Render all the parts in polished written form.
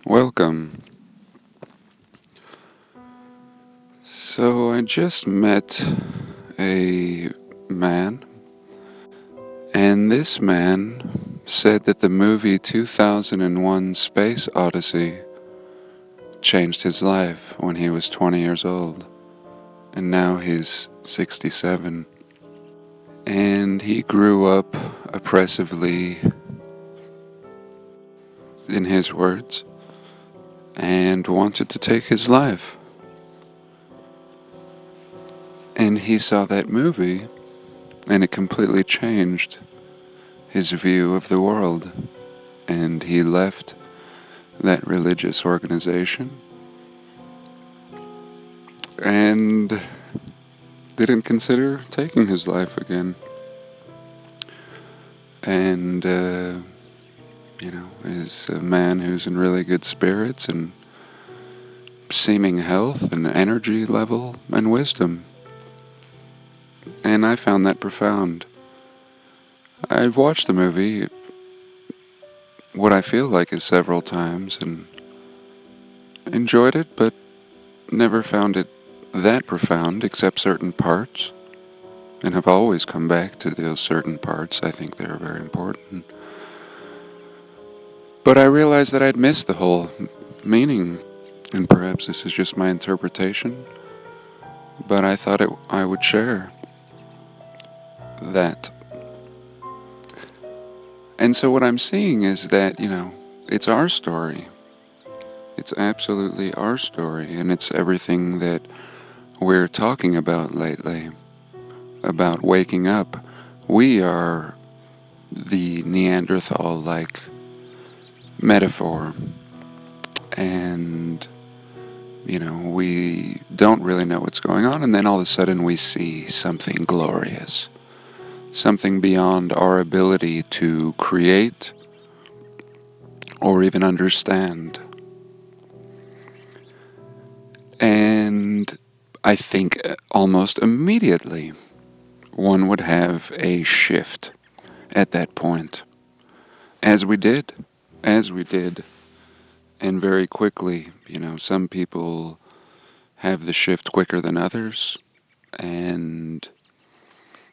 Welcome. So I just met a man, and this man said that the movie 2001 Space Odyssey changed his life when he was 20 years old, and now he's 67. And he grew up oppressively, in his words, and wanted to take his life. And he saw that movie, and it completely changed his view of the world. And he left that religious organization and didn't consider taking his life again. And, is a man who's in really good spirits and seeming health and energy level and wisdom. And I found that profound. I've watched the movie what I feel like is several times and enjoyed it, but never found it that profound except certain parts, and have always come back to those certain parts. I think they're very important. But I realized that I'd missed the whole meaning, and perhaps this is just my interpretation, but I thought I would share that. And so what I'm seeing is that, it's our story. It's absolutely our story, and it's everything that we're talking about lately, about waking up. We are the Neanderthal-like metaphor, and, we don't really know what's going on, and then all of a sudden we see something glorious, something beyond our ability to create or even understand. And I think almost immediately one would have a shift at that point, as we did, and very quickly. Some people have the shift quicker than others,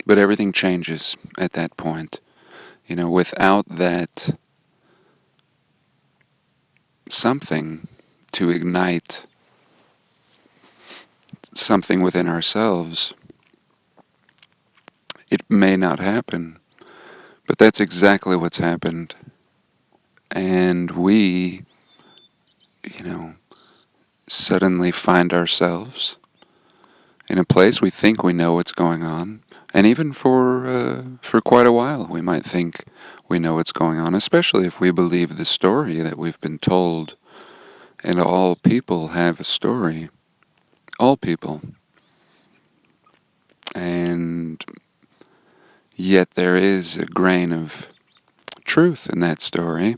but everything changes at that point. Without that something to ignite something within ourselves, it may not happen. But that's exactly what's happened. And we, suddenly find ourselves in a place we think we know what's going on. And even for quite a while, we might think we know what's going on, especially if we believe the story that we've been told. And all people have a story. All people. And yet there is a grain of truth in that story.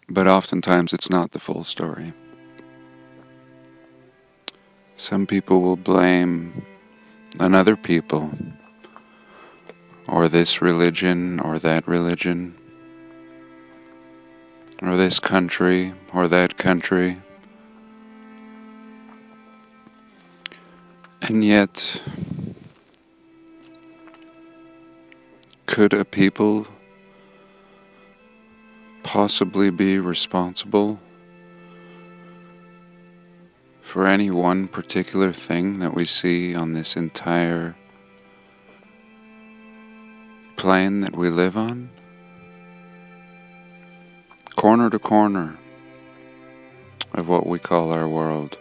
But oftentimes it's not the full story. Some people will blame another people, or this religion, or that religion, or this country, or that country. And yet, could a people possibly be responsible for any one particular thing that we see on this entire plane that we live on? Corner to corner of what we call our world.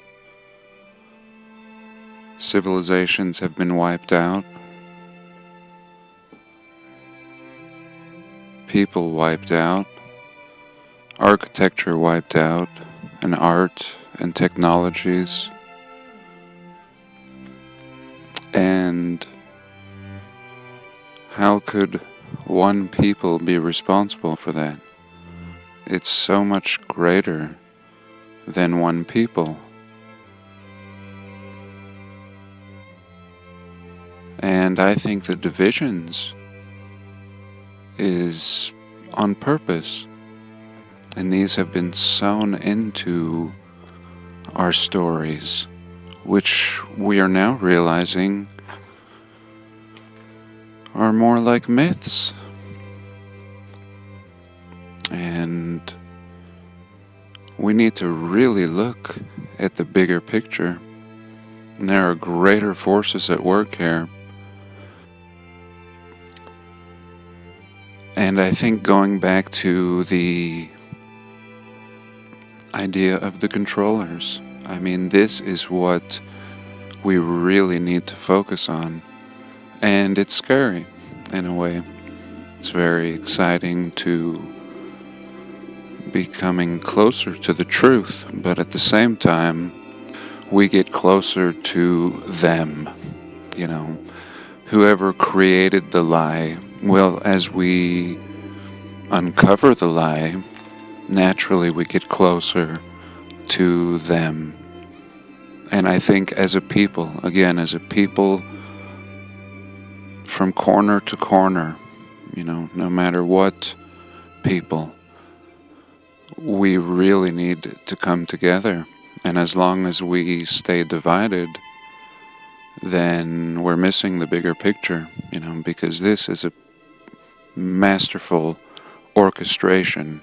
Civilizations have been wiped out. People wiped out. Architecture wiped out. And art and technologies. And how could one people be responsible for that? It's so much greater than one people. And I think the divisions is on purpose. And these have been sewn into our stories, which we are now realizing are more like myths. And we need to really look at the bigger picture. And there are greater forces at work here. And I think going back to the idea of the controllers, I mean, this is what we really need to focus on. And it's scary in a way. It's very exciting to be coming closer to the truth, but at the same time, we get closer to them, you know, whoever created the lie. Well, as we uncover the lie, naturally we get closer to them. And I think as a people, again, as a people, from corner to corner, you know, no matter what people, we really need to come together. And as long as we stay divided, then we're missing the bigger picture, you know, because this is a masterful orchestration.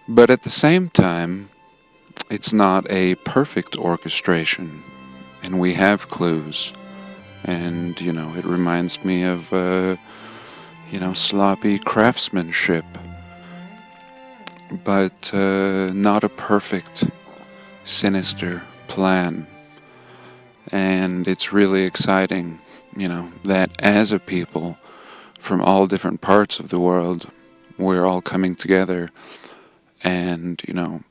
But at the same time, it's not a perfect orchestration, and we have clues. And, you know, it reminds me of, sloppy craftsmanship, but not a perfect, sinister plan. And it's really exciting, you know, that as a people from all different parts of the world, we're all coming together. And, you know,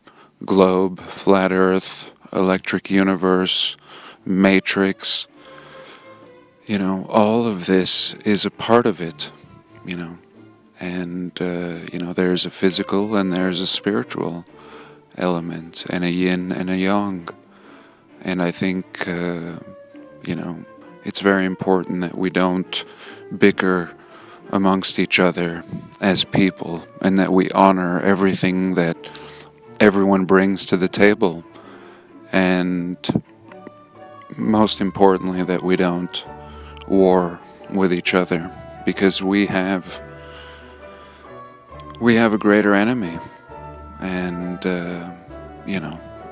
globe, flat earth, electric universe, matrix, you know, all of this is a part of it, you know. And, there's a physical and there's a spiritual element, and a yin and a yang. And I think, it's very important that we don't bicker amongst each other as people, and that we honor everything that everyone brings to the table. And most importantly, that we don't war with each other, because we have a greater enemy. And,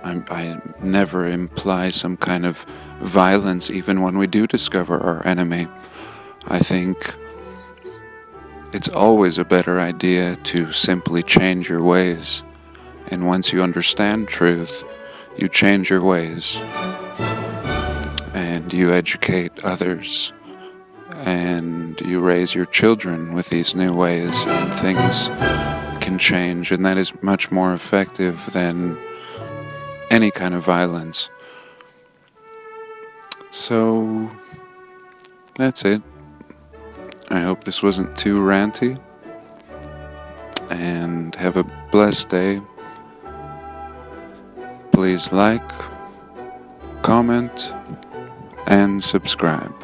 I never imply some kind of violence even when we do discover our enemy. I think it's always a better idea to simply change your ways. And once you understand truth, you change your ways. And you educate others. And you raise your children with these new ways, and things can change. And that is much more effective than any kind of violence. So, that's it. I hope this wasn't too ranty. And have a blessed day. Please like, comment, and subscribe.